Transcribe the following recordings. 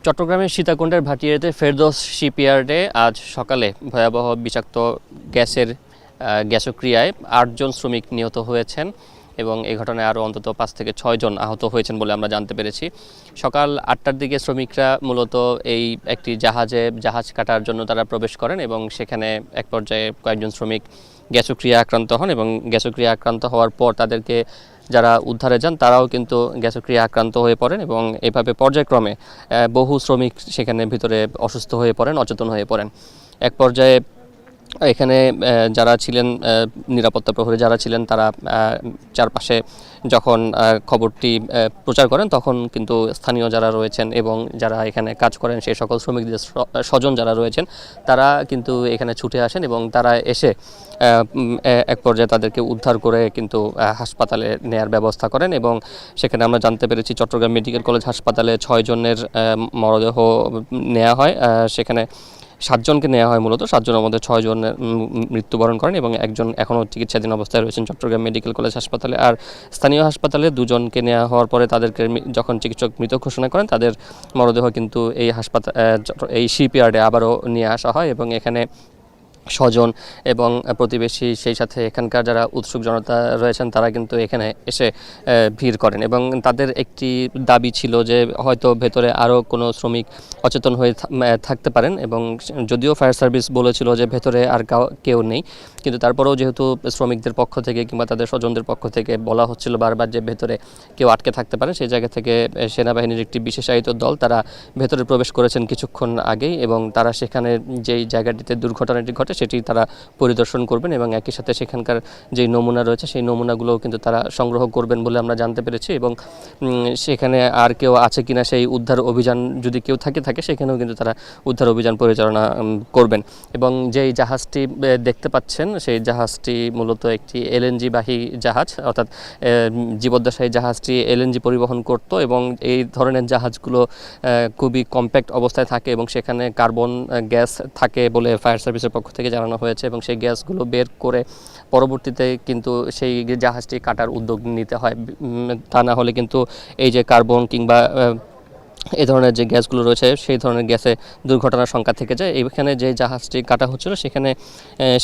চট্টগ্রামের সীতাকুণ্ডের ভাটিয়ারিতে ফেরদৌস শিপইয়ার্ডে আজ সকালে ভয়াবহ বিষাক্ত গ্যাসক্রিয়ায় ৮ জন শ্রমিক নিহত হয়েছেন এবং এই ঘটনায় আরও অন্তত ৫ থেকে ৬ জন আহত হয়েছেন বলে আমরা জানতে পেরেছি। সকাল ৮টার দিকে শ্রমিকরা মূলত এই একটি জাহাজ কাটার জন্য তারা প্রবেশ করেন এবং সেখানে এক পর্যায়ে কয়েকজন শ্রমিক গ্যাসক্রিয়া আক্রান্ত হন এবং গ্যাসক্রিয়া আক্রান্ত হওয়ার পর তাদেরকে যারা উদ্ধারে যান তারাও কিন্তু গ্যাসক্রিয়া আক্রান্ত হয়ে পড়েন এবং এভাবে পর্যায়ক্রমে বহু শ্রমিক সেখানে ভিতরে অসুস্থ হয়ে পড়েন, অচেতন হয়ে পড়েন। এক পর্যায়ে এখানে যারা ছিলেন নিরাপত্তা প্রহরী যারা ছিলেন তারা চারপাশে যখন খবরটি প্রচার করেন তখন কিন্তু স্থানীয় যারা রয়েছেন এবং যারা এখানে কাজ করেন সেই সকল শ্রমিকদের স্বজন যারা রয়েছেন তারা কিন্তু এখানে ছুটে আসেন এবং তারা এসে এক পর্যায়ে তাদেরকে উদ্ধার করে কিন্তু হাসপাতালে নেয়ার ব্যবস্থা করেন এবং সেখানে আমরা জানতে পেরেছি চট্টগ্রাম মেডিকেল কলেজ হাসপাতালে ৬ জনের মরদেহ নেওয়া হয়। সেখানে ৭ জনকে নেওয়া হয়, মূলত ৭ জনের মধ্যে ৬ জন মৃত্যুবরণ করেন এবং একজন এখনও চিকিৎসাধীন অবস্থায় রয়েছেন চট্টগ্রাম মেডিকেল কলেজ হাসপাতালে। আর স্থানীয় হাসপাতালে ২ জনকে নেওয়া হওয়ার পরে তাদেরকে যখন চিকিৎসক মৃত ঘোষণা করেন তাদের মরদেহ কিন্তু এই শিপইয়ার্ডে আবারও নিয়ে আসা হয় এবং এখানে স্বজন এবং প্রতিবেশী সেই সাথে এখানকার যারা উৎসুক জনতা রয়েছেন তারা কিন্তু এখানে এসে ভিড় করেন এবং তাদের একটি দাবি ছিল যে হয়তো ভেতরে আরও কোনো শ্রমিক অচেতন হয়ে থাকতে পারেন এবং যদিও ফায়ার সার্ভিস বলেছিল যে ভেতরে আর কেউ নেই, কিন্তু তারপরেও যেহেতু শ্রমিকদের পক্ষ থেকে কিংবা তাদের স্বজনদের পক্ষ থেকে বলা হচ্ছিল বারবার যে ভেতরে কেউ আটকে থাকতে পারেন, সেই জায়গা থেকে সেনাবাহিনীর একটি বিশেষায়িত দল তারা ভেতরে প্রবেশ করেছেন কিছুক্ষণ আগেই এবং তারা সেখানে যেই জায়গাটিতে দুর্ঘটনাটি ঘটে সেটি তারা পরিদর্শন করবেন এবং একই সাথে সেখানকার যেই নমুনা রয়েছে সেই নমুনাগুলোও কিন্তু তারা সংগ্রহ করবেন বলে আমরা জানতে পেরেছি এবং সেখানে আর কেউ আছে কিনা সেই উদ্ধার অভিযান যদি কেউ থাকে সেখানেও কিন্তু তারা উদ্ধার অভিযান পরিচালনা করবেন। এবং যেই জাহাজটি দেখতে পাচ্ছেন সেই জাহাজটি মূলত একটি এলএনজি বাহী জাহাজ, অর্থাৎ জীবদ্দশায়ী জাহাজটি এলএনজি পরিবহন করত এবং এই ধরনের জাহাজগুলো খুবই কম্প্যাক্ট অবস্থায় থাকে এবং সেখানে কার্বন গ্যাস থাকে বলে ফায়ার সার্ভিসের পক্ষ থেকে জানানো হয়েছে এবং সেই গ্যাসগুলো বের করে পরবর্তীতে কিন্তু সেই জাহাজটি কাটার উদ্যোগ নিতে হয়। তা না হলে কিন্তু এই যে কার্বন কিংবা এই ধরনের যে গ্যাসগুলো রয়েছে সেই ধরনের গ্যাসে দুর্ঘটনার সংখ্যা থেকে যায়। এখানে যে জাহাজটি কাটা হচ্ছিল সেখানে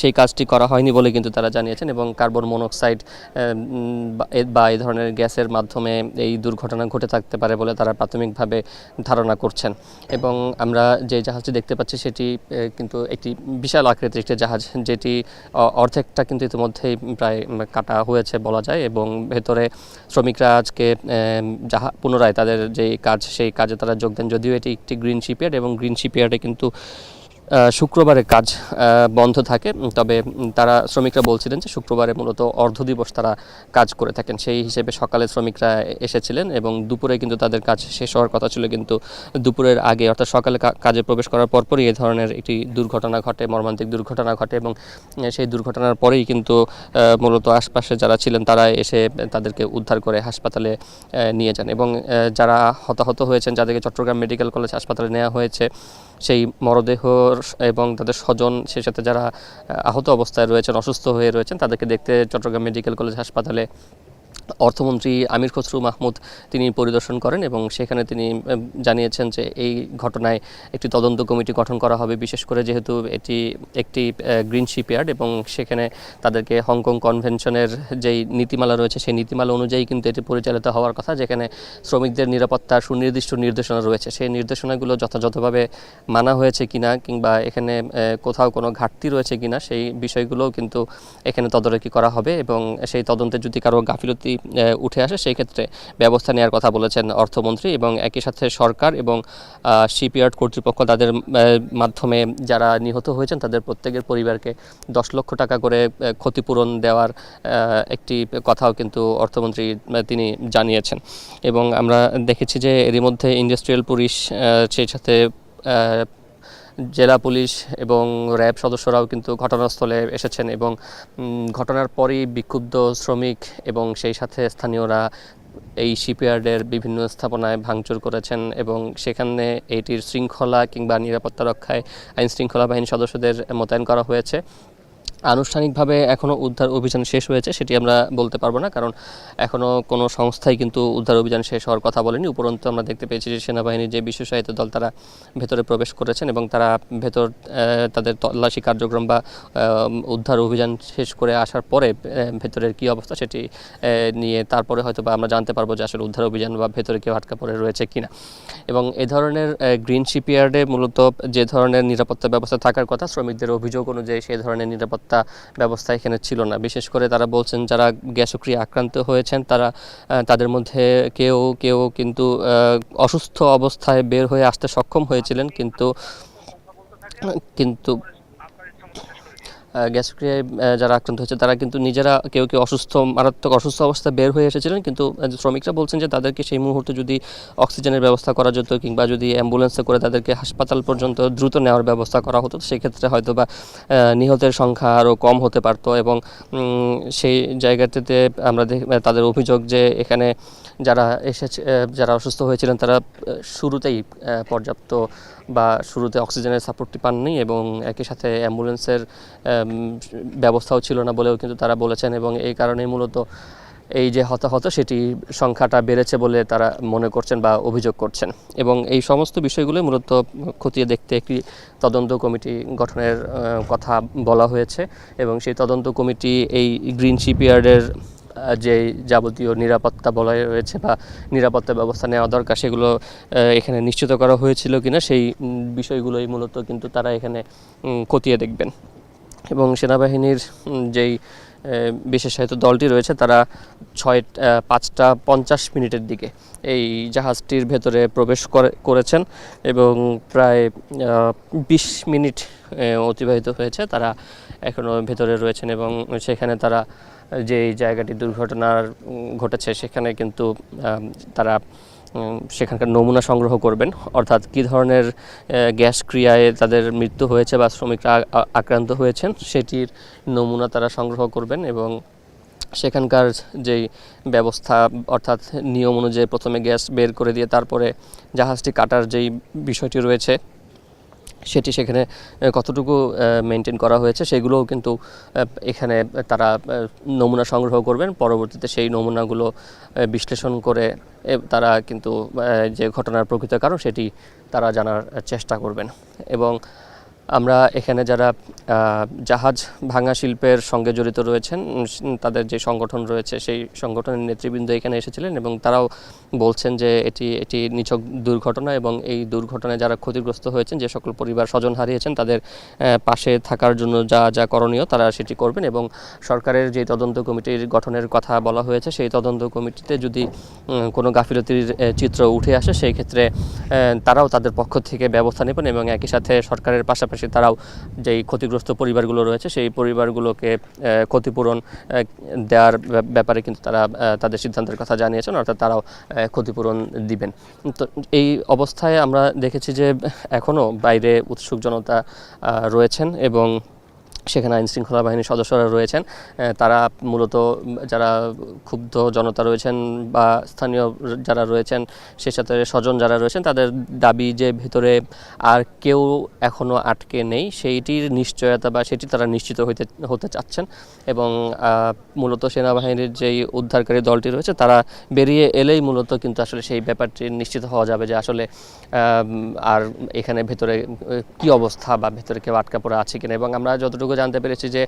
সেই কাজটি করা হয়নি বলে কিন্তু তারা জানিয়েছেন এবং কার্বন মনোক্সাইড বা এই ধরনের গ্যাসের মাধ্যমে এই দুর্ঘটনা ঘটে থাকতে পারে বলে তারা প্রাথমিকভাবে ধারণা করছেন। এবং আমরা যে জাহাজটি দেখতে পাচ্ছি সেটি কিন্তু একটি বিশাল আকৃতির একটি জাহাজ, যেটি অর্ধেকটা কিন্তু ইতিমধ্যেই প্রায় কাটা হয়েছে বলা যায় এবং ভেতরে শ্রমিকরা আজকে পুনরায় তাদের যেই কাজ সেই কাজে তারা যোগ দেন। যদিও এটি একটি গ্রিন শিপইয়ার্ড এবং গ্রিন শিপইয়ার্ডে কিন্তু শুক্রবারে কাজ বন্ধ থাকে, তবে তারা শ্রমিকরা বলছিলেন যে শুক্রবারে মূলত অর্ধ দিবস তারা কাজ করে থাকেন। সেই হিসেবে সকালে শ্রমিকরা এসেছিলেন এবং দুপুরে কিন্তু তাদের কাজ শেষ হওয়ার কথা ছিল, কিন্তু দুপুরের আগে অর্থাৎ সকালে কাজে প্রবেশ করার পরপরই এই ধরনের একটি দুর্ঘটনা ঘটে, মর্মান্তিক দুর্ঘটনা ঘটে এবং সেই দুর্ঘটনার পরেই কিন্তু মূলত আশপাশে যারা ছিলেন তারা এসে তাদেরকে উদ্ধার করে হাসপাতালে নিয়ে যান এবং যারা হতাহত হয়েছেন, যাদেরকে চট্টগ্রাম মেডিকেল কলেজ হাসপাতালে নেওয়া হয়েছে, সেই মরদেহ এবং তাদের স্বজন সেই সাথে যারা আহত অবস্থায় রয়েছেন, অসুস্থ হয়ে রয়েছেন, তাদেরকে দেখতে চট্টগ্রাম মেডিকেল কলেজ হাসপাতালে অর্থমন্ত্রী আমির খসরু মাহমুদ তিনি পরিদর্শন করেন এবং সেখানে তিনি জানিয়েছেন যে এই ঘটনায় একটি তদন্ত কমিটি গঠন করা হবে, বিশেষ করে যেহেতু এটি একটি গ্রিন শিপইয়ার্ড এবং সেখানে তাদেরকে হংকং কনভেনশনের যেই নীতিমালা রয়েছে সেই নীতিমালা অনুযায়ী কিন্তু এটি পরিচালিত হওয়ার কথা, যেখানে শ্রমিকদের নিরাপত্তার সুনির্দিষ্ট নির্দেশনা রয়েছে। সেই নির্দেশনাগুলো যথাযথভাবে মানা হয়েছে কিনা কিংবা এখানে কোথাও কোনো ঘাটতি রয়েছে কিনা সেই বিষয়গুলোও কিন্তু এখানে তদারকি করা হবে এবং সেই তদন্তে যদি কারো গাফিলতি উঠে আসে সেই ক্ষেত্রে ব্যবস্থা নেওয়ার কথা বলেছেন অর্থমন্ত্রী এবং একই সাথে সরকার এবং শিপইয়ার্ড কর্তৃপক্ষ তাদের মাধ্যমে যারা নিহত হয়েছেন তাদের প্রত্যেকের পরিবারকে ১০ লক্ষ টাকা করে ক্ষতিপূরণ দেওয়ার একটি কথাও কিন্তু অর্থমন্ত্রী তিনি জানিয়েছেন। এবং আমরা দেখেছি যে এরই মধ্যে ইন্ডাস্ট্রিয়াল পুলিশ সেই সাথে জেলা পুলিশ এবং র্যাব সদস্যরাও কিন্তু ঘটনাস্থলে এসেছেন এবং ঘটনার পরই বিক্ষুব্ধ শ্রমিক এবং সেই সাথে স্থানীয়রা এই শিপইয়ার্ডের বিভিন্ন স্থাপনায় ভাঙচুর করেছেন এবং সেখানে এটির শৃঙ্খলা কিংবা নিরাপত্তা রক্ষায় আইন শৃঙ্খলা বাহিনী সদস্যদের মোতায়েন করা হয়েছে। আনুষ্ঠানিকভাবে এখনও উদ্ধার অভিযান শেষ হয়েছে সেটি আমরা বলতে পারবো না, কারণ এখনও কোনো সংস্থাই কিন্তু উদ্ধার অভিযান শেষ হওয়ার কথা বলেনি। উপরন্তু আমরা দেখতে পেয়েছি যে সেনাবাহিনীর যে বিশেষায়িত দল তারা ভেতরে প্রবেশ করেছেন এবং তারা তাদের তল্লাশি কার্যক্রম বা উদ্ধার অভিযান শেষ করে আসার পরে ভেতরের কী অবস্থা সেটি নিয়ে তারপরে হয়তো বা আমরা জানতে পারবো যে আসলে উদ্ধার অভিযান বা ভেতরে কেউ আটকা পড়ে রয়েছে কিনা। এবং এ ধরনের গ্রিন শিপইয়ার্ডে মূলত যে ধরনের নিরাপত্তা ব্যবস্থা থাকার কথা, শ্রমিকদের অভিযোগ অনুযায়ী সেই ধরনের নিরাপত্তা ব্যবস্থা এখানে ছিল না। বিশেষ করে তারা বলছেন যারা গ্যাসক্রিয়া আক্রান্ত হয়েছেন তাদের মধ্যে কেউ কেউ কিন্তু অসুস্থ অবস্থায় বের হয়ে আসতে সক্ষম হয়েছিলেন, কিন্তু কিন্তু গ্যাসক্রিয়ায় যারা আক্রান্ত হয়েছে তারা কিন্তু নিজেরা কেউ কেউ মারাত্মক অসুস্থ অবস্থায় বের হয়ে এসেছিলেন, কিন্তু শ্রমিকরা বলছেন যে তাদেরকে সেই মুহূর্তে যদি অক্সিজেনের ব্যবস্থা করা যেত কিংবা যদি অ্যাম্বুলেন্সে করে তাদেরকে হাসপাতাল পর্যন্ত দ্রুত নেওয়ার ব্যবস্থা করা হতো, সেক্ষেত্রে হয়তো বা নিহতের সংখ্যা আরও কম হতে পারত। এবং সেই জায়গাটিতে আমরা তাদের অভিযোগ যে এখানে যারা অসুস্থ হয়েছিলেন তারা শুরুতেই পর্যাপ্ত বা শুরুতে অক্সিজেনের সাপোর্টটি পাননি এবং একই সাথে অ্যাম্বুলেন্সের ব্যবস্থাও ছিল না বলেও কিন্তু তারা বলেছেন। এবং এই কারণেই মূলত এই যে হতাহত সেটি সংখ্যাটা বেড়েছে বলে তারা মনে করছেন বা অভিযোগ করছেন। এবং এই সমস্ত বিষয়গুলো মূলত খতিয়ে দেখতে একটি তদন্ত কমিটি গঠনের কথা বলা হয়েছে এবং সেই তদন্ত কমিটি এই গ্রিন শিপইয়ার্ডের যে যাবতীয় নিরাপত্তা বলয় রয়েছে বা নিরাপত্তা ব্যবস্থা নেওয়া দরকার সেগুলো এখানে নিশ্চিত করা হয়েছিল কিনা সেই বিষয়গুলোই মূলত কিন্তু তারা এখানে খতিয়ে দেখবেন। এবং সেনাবাহিনীর যেই বিশেষায়িত দলটি রয়েছে তারা 5:50 দিকে এই জাহাজটির ভেতরে প্রবেশ করেছেন এবং প্রায় 20 মিনিট অতিবাহিত হয়েছে। তারা এখনও ভেতরে রয়েছেন এবং সেখানে তারা যে জায়গাটি দুর্ঘটনার ঘটেছে সেখানে কিন্তু তারা সেখানকার নমুনা সংগ্রহ করবেন, অর্থাৎ কী ধরনের গ্যাস ক্রিয়ায় তাদের মৃত্যু হয়েছে বা শ্রমিকরা আক্রান্ত হয়েছেন সেটির নমুনা তারা সংগ্রহ করবেন। এবং সেখানকার যেই ব্যবস্থা অর্থাৎ নিয়ম অনুযায়ী প্রথমে গ্যাস বের করে দিয়ে তারপরে জাহাজটি কাটার যেই বিষয়টি রয়েছে সেটি সেখানে কতটুকু মেনটেন করা হয়েছে সেগুলোও কিন্তু এখানে তারা নমুনা সংগ্রহ করবেন। পরবর্তীতে সেই নমুনাগুলো বিশ্লেষণ করে তারা কিন্তু যে ঘটনার প্রকৃত কারণ সেটি তারা জানার চেষ্টা করবেন। এবং আমরা এখানে যারা জাহাজ ভাঙা শিল্পের সঙ্গে জড়িত রয়েছেন তাদের যে সংগঠন রয়েছে সেই সংগঠনের নেতৃবৃন্দ এখানে এসেছিলেন এবং তারাও বলছেন যে এটি নিছক দুর্ঘটনা এবং এই দুর্ঘটনায় যারা ক্ষতিগ্রস্ত হয়েছেন, যে সকল পরিবার স্বজন হারিয়েছেন তাদের পাশে থাকার জন্য যা যা করণীয় তারা সেটি করবেন। এবং সরকারের যে তদন্ত কমিটির গঠনের কথা বলা হয়েছে সেই তদন্ত কমিটিতে যদি কোনো গাফিলতির চিত্র উঠে আসে সেই ক্ষেত্রে তারাও তাদের পক্ষ থেকে ব্যবস্থা নেবেন এবং একই সাথে সরকারের পাশাপাশি তারাও যেই ক্ষতিগ্রস্ত পরিবারগুলো রয়েছে সেই পরিবারগুলোকে ক্ষতিপূরণ দেওয়ার ব্যাপারে কিন্তু তারা তাদের সিদ্ধান্তের কথা জানিয়েছেন, অর্থাৎ তারাও ক্ষতিপূরণ দিবেন। তো এই অবস্থায় আমরা দেখেছি যে এখনও বাইরে উৎসুক জনতা রয়েছেন এবং সেখানে আইনশৃঙ্খলা বাহিনীর সদস্যরা রয়েছেন। তারা মূলত যারা ক্ষুব্ধ জনতা রয়েছেন বা স্থানীয় যারা রয়েছেন সে সাথে স্বজন যারা রয়েছেন তাদের দাবি যে ভেতরে আর কেউ এখনও আটকে নেই সেইটির নিশ্চয়তা বা সেটি তারা নিশ্চিত হতে চাচ্ছেন। এবং মূলত সেনাবাহিনীর যেই উদ্ধারকারী দলটি রয়েছে তারা বেরিয়ে এলেই মূলত কিন্তু আসলে সেই ব্যাপারটি নিশ্চিত হওয়া যাবে যে আসলে আর এখানে ভেতরে কি অবস্থা বা ভেতরে কেউ আটকা পড়ে আছে কিনা। এবং আমরা যতটুকু জানতে পেরেছি যে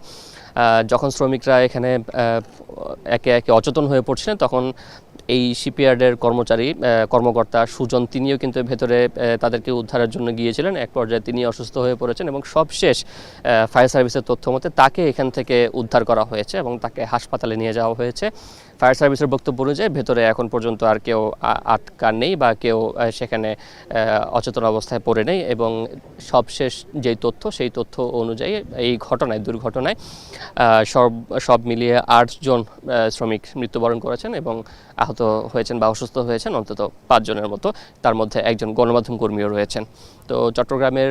যখন শ্রমিকরা এখানে একে একে অচেতন হয়ে পড়ছিলেন তখন এই শিপইয়ার্ডের কর্মকর্তা সুজন তিনিও কিন্তু ভেতরে তাদেরকে উদ্ধারের জন্য গিয়েছিলেন। এক পর্যায়ে তিনি অসুস্থ হয়ে পড়েছেন এবং সবশেষ ফায়ার সার্ভিসের তথ্য মতে তাকে এখান থেকে উদ্ধার করা হয়েছে এবং তাকে হাসপাতালে নিয়ে যাওয়া হয়েছে। ফায়ার সার্ভিসের বক্তব্য অনুযায়ী ভেতরে এখন পর্যন্ত আর কেউ আটকা নেই বা কেউ সেখানে অচেতন অবস্থায় পড়ে নেই। এবং সবশেষ যেই তথ্য সেই তথ্য অনুযায়ী এই দুর্ঘটনায় সব মিলিয়ে 8 জন শ্রমিক মৃত্যুবরণ করেছেন এবং আহত হয়েছেন বা অসুস্থ হয়েছেন অন্তত 5 জনের মতো, তার মধ্যে একজন গণমাধ্যম কর্মীও রয়েছেন। তো চট্টগ্রামের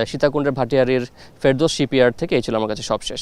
সীতাকুণ্ডের ভাটিয়ারীর ফেরদৌস শিপইয়ার্ড থেকে এই ছিল আমার কাছে সবশেষ।